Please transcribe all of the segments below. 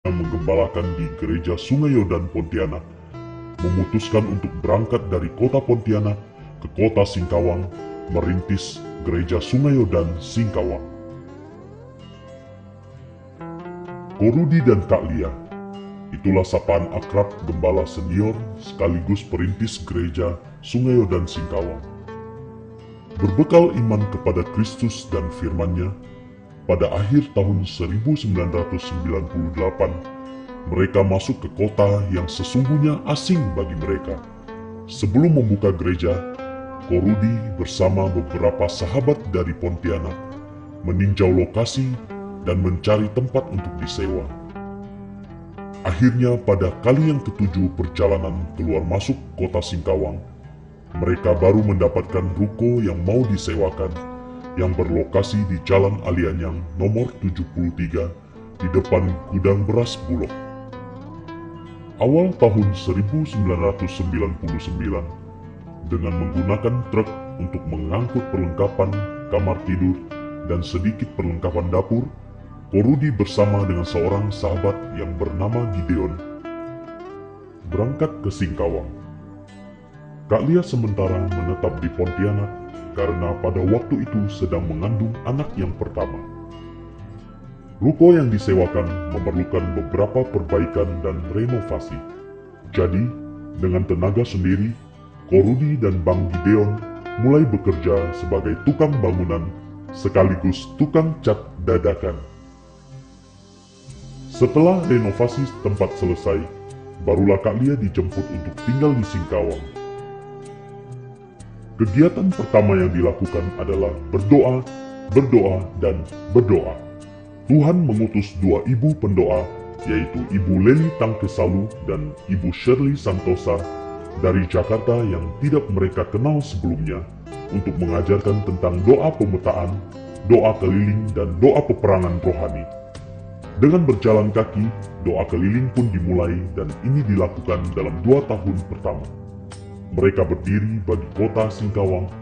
yang menggembalakan di gereja Sungai Yordan Pontianak, memutuskan untuk berangkat dari kota Pontianak ke kota Singkawang, merintis gereja Sungai Yordan Singkawang. Ko Rudi dan Kak Lia, itulah sapaan akrab gembala senior sekaligus perintis gereja Sungai Yordan Singkawang. Berbekal iman kepada Kristus dan firman-Nya, pada akhir tahun 1998, mereka masuk ke kota yang sesungguhnya asing bagi mereka. Sebelum membuka gereja, Ko Rudi bersama beberapa sahabat dari Pontianak meninjau lokasi dan mencari tempat untuk disewa. Akhirnya pada kali yang ketujuh perjalanan keluar masuk kota Singkawang, mereka baru mendapatkan ruko yang mau disewakan yang berlokasi di Jalan Alianyang nomor 73 di depan gudang beras Bulog. Awal tahun 1999, dengan menggunakan truk untuk mengangkut perlengkapan kamar tidur dan sedikit perlengkapan dapur, Ko Rudi bersama dengan seorang sahabat yang bernama Gideon berangkat ke Singkawang. Kak Lia sementara menetap di Pontianak karena pada waktu itu sedang mengandung anak yang pertama. Ruko yang disewakan memerlukan beberapa perbaikan dan renovasi. Jadi, dengan tenaga sendiri, Ko Rudi dan Bang Gideon mulai bekerja sebagai tukang bangunan sekaligus tukang cat dadakan. Setelah renovasi tempat selesai, barulah Kak Lia dijemput untuk tinggal di Singkawang. Kegiatan pertama yang dilakukan adalah berdoa, berdoa, dan berdoa. Tuhan mengutus dua ibu pendoa, yaitu Ibu Leli Tangkesalu dan Ibu Shirley Santosa dari Jakarta yang tidak mereka kenal sebelumnya, untuk mengajarkan tentang doa pemetaan, doa keliling, dan doa peperangan rohani. Dengan berjalan kaki, doa keliling pun dimulai dan ini dilakukan dalam 2 tahun pertama. Mereka berdiri bagi kota Singkawang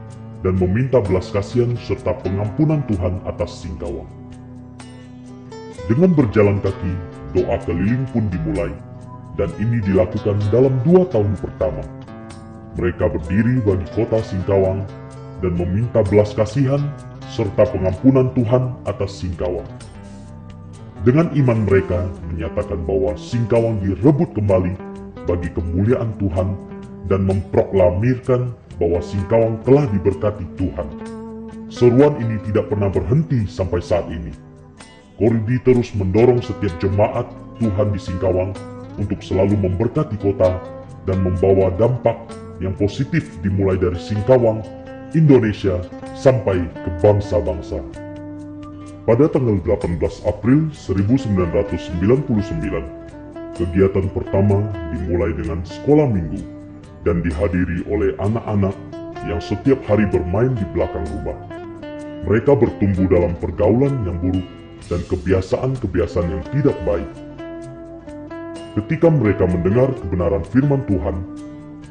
dan meminta belas kasihan serta pengampunan Tuhan atas Singkawang. Dengan berjalan kaki, doa keliling pun dimulai dan ini dilakukan dalam 2 tahun pertama. Mereka berdiri bagi kota Singkawang dan meminta belas kasihan serta pengampunan Tuhan atas Singkawang. Dengan iman mereka menyatakan bahwa Singkawang direbut kembali bagi kemuliaan Tuhan dan memproklamirkan bahwa Singkawang telah diberkati Tuhan. Seruan ini tidak pernah berhenti sampai saat ini. Ko Rudi terus mendorong setiap jemaat Tuhan di Singkawang untuk selalu memberkati kota dan membawa dampak yang positif dimulai dari Singkawang, Indonesia, sampai ke bangsa-bangsa. Pada tanggal 18 April 1999, kegiatan pertama dimulai dengan sekolah minggu dan dihadiri oleh anak-anak yang setiap hari bermain di belakang rumah. Mereka bertumbuh dalam pergaulan yang buruk dan kebiasaan-kebiasaan yang tidak baik. Ketika mereka mendengar kebenaran firman Tuhan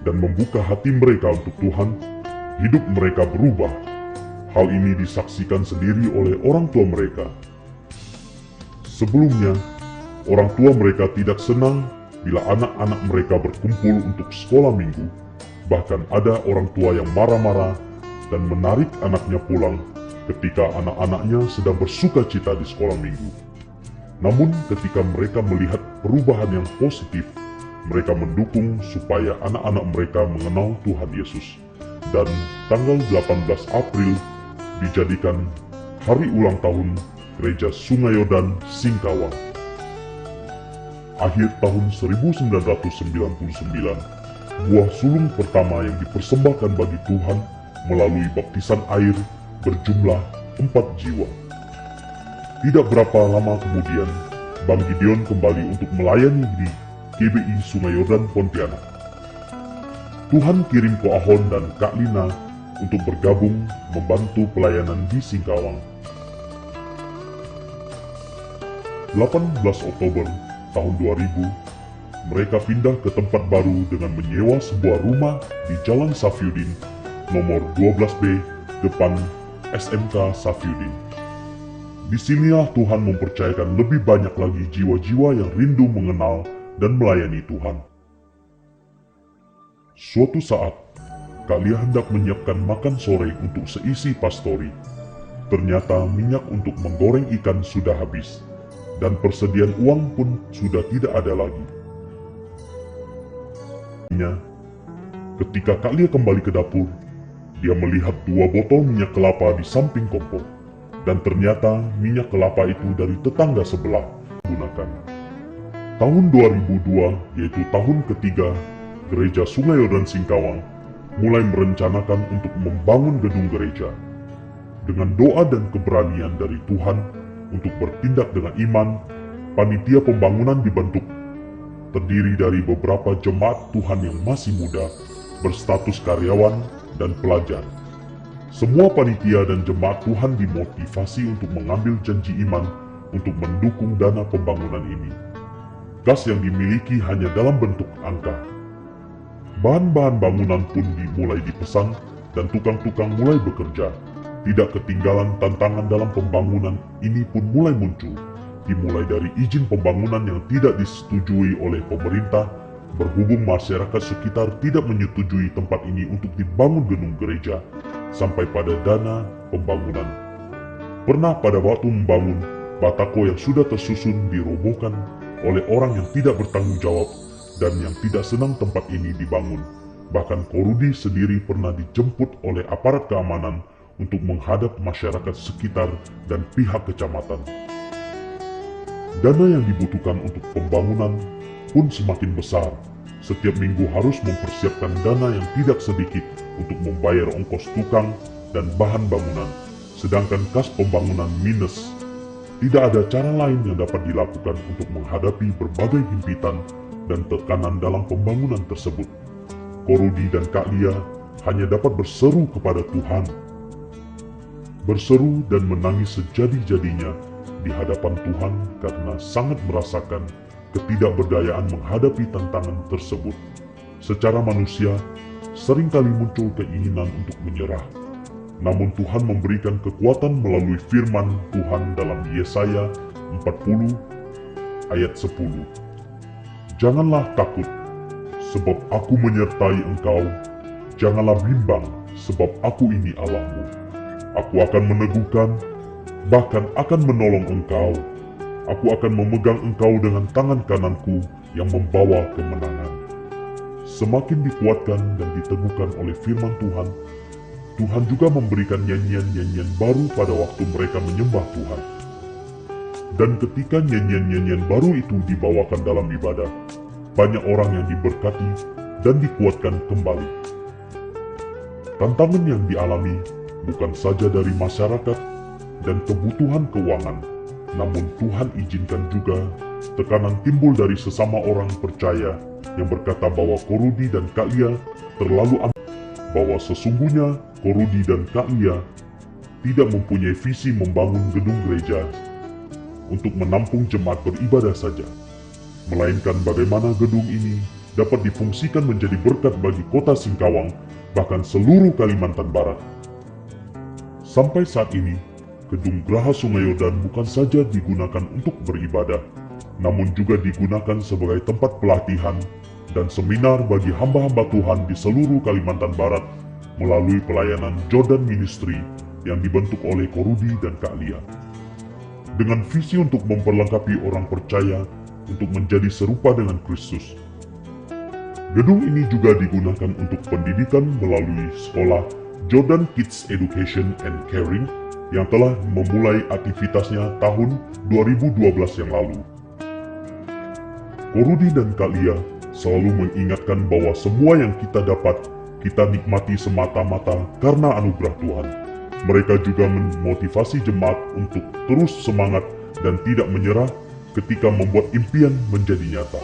dan membuka hati mereka untuk Tuhan, hidup mereka berubah. Hal ini disaksikan sendiri oleh orang tua mereka. Sebelumnya, orang tua mereka tidak senang bila anak-anak mereka berkumpul untuk sekolah minggu. Bahkan ada orang tua yang marah-marah dan menarik anaknya pulang ketika anak-anaknya sedang bersuka cita di sekolah minggu. Namun ketika mereka melihat perubahan yang positif, mereka mendukung supaya anak-anak mereka mengenal Tuhan Yesus. Dan tanggal 18 April dijadikan hari ulang tahun Gereja Sungai Yordan Singkawang. Akhir tahun 1999, buah sulung pertama yang dipersembahkan bagi Tuhan melalui baptisan air berjumlah 4 jiwa. Tidak berapa lama kemudian, Bang Gideon kembali untuk melayani di GBI Sungai Yordan Pontianak. Tuhan kirim Ko Ahon dan Kak Lina untuk bergabung membantu pelayanan di Singkawang. 18 Oktober tahun 2000, mereka pindah ke tempat baru dengan menyewa sebuah rumah di Jalan Safyudin, nomor 12B, depan SMK Safyudin. Disinilah Tuhan mempercayakan lebih banyak lagi jiwa-jiwa yang rindu mengenal dan melayani Tuhan. Suatu saat, Kak Lia hendak menyiapkan makan sore untuk seisi pastori. Ternyata minyak untuk menggoreng ikan sudah habis, dan persediaan uang pun sudah tidak ada lagi. Ketika Kak Lia kembali ke dapur, dia melihat 2 botol minyak kelapa di samping kompor. Dan ternyata minyak kelapa itu dari tetangga sebelah gunakan. Tahun 2002, yaitu tahun ketiga, Gereja Sungai Yordan Singkawang mulai merencanakan untuk membangun gedung gereja. Dengan doa dan keberanian dari Tuhan untuk bertindak dengan iman, panitia pembangunan dibentuk. Terdiri dari beberapa jemaat Tuhan yang masih muda, berstatus karyawan dan pelajar. Semua panitia dan jemaat Tuhan dimotivasi untuk mengambil janji iman untuk mendukung dana pembangunan ini. Kas yang dimiliki hanya dalam bentuk angka. Bahan-bahan bangunan pun mulai dipesan dan tukang-tukang mulai bekerja. Tidak ketinggalan tantangan dalam pembangunan ini pun mulai muncul. Dimulai dari izin pembangunan yang tidak disetujui oleh pemerintah, berhubung masyarakat sekitar tidak menyetujui tempat ini untuk dibangun gedung gereja, sampai pada dana pembangunan. Pernah pada waktu membangun, batako yang sudah tersusun dirobohkan oleh orang yang tidak bertanggung jawab dan yang tidak senang tempat ini dibangun. Bahkan Korudi sendiri pernah dijemput oleh aparat keamanan untuk menghadap masyarakat sekitar dan pihak kecamatan. Dana yang dibutuhkan untuk pembangunan pun semakin besar. Setiap minggu harus mempersiapkan dana yang tidak sedikit untuk membayar ongkos tukang dan bahan bangunan, sedangkan kas pembangunan minus. Tidak ada cara lain yang dapat dilakukan untuk menghadapi berbagai himpitan dan tekanan dalam pembangunan tersebut. Korudi dan Kak Lia hanya dapat berseru kepada Tuhan. Berseru dan menangis sejadi-jadinya di hadapan Tuhan karena sangat merasakan ketidakberdayaan menghadapi tantangan tersebut. Secara manusia, seringkali muncul keinginan untuk menyerah. Namun Tuhan memberikan kekuatan melalui firman Tuhan dalam Yesaya 40 ayat 10. Janganlah takut, sebab aku menyertai engkau. Janganlah bimbang, sebab aku ini Allahmu. Aku akan meneguhkan, bahkan akan menolong engkau. Aku akan memegang engkau dengan tangan kananku yang membawa kemenangan. Semakin dikuatkan dan diteguhkan oleh firman Tuhan, Tuhan juga memberikan nyanyian-nyanyian baru pada waktu mereka menyembah Tuhan. Dan ketika nyanyian-nyanyian baru itu dibawakan dalam ibadah, banyak orang yang diberkati dan dikuatkan kembali. Tantangan yang dialami bukan saja dari masyarakat dan kebutuhan keuangan, namun Tuhan izinkan juga tekanan timbul dari sesama orang percaya yang berkata bahwa Korudi dan Kak Lia terlalu bahwa sesungguhnya Korudi dan Kak Lia tidak mempunyai visi membangun gedung gereja untuk menampung jemaat beribadah saja, melainkan bagaimana gedung ini dapat difungsikan menjadi berkat bagi kota Singkawang, bahkan seluruh Kalimantan Barat. Sampai saat ini, Gedung Geraha Sungai Yordan bukan saja digunakan untuk beribadah, namun juga digunakan sebagai tempat pelatihan dan seminar bagi hamba-hamba Tuhan di seluruh Kalimantan Barat melalui pelayanan Jordan Ministry yang dibentuk oleh Korudi dan Kak Lia. Dengan visi untuk memperlengkapi orang percaya untuk menjadi serupa dengan Kristus. Gedung ini juga digunakan untuk pendidikan melalui sekolah Jordan Kids Education and Caring yang telah memulai aktivitasnya tahun 2012 yang lalu. Korudi dan Kak Lia selalu mengingatkan bahwa semua yang kita dapat, kita nikmati semata-mata karena anugerah Tuhan. Mereka juga memotivasi jemaat untuk terus semangat dan tidak menyerah ketika membuat impian menjadi nyata.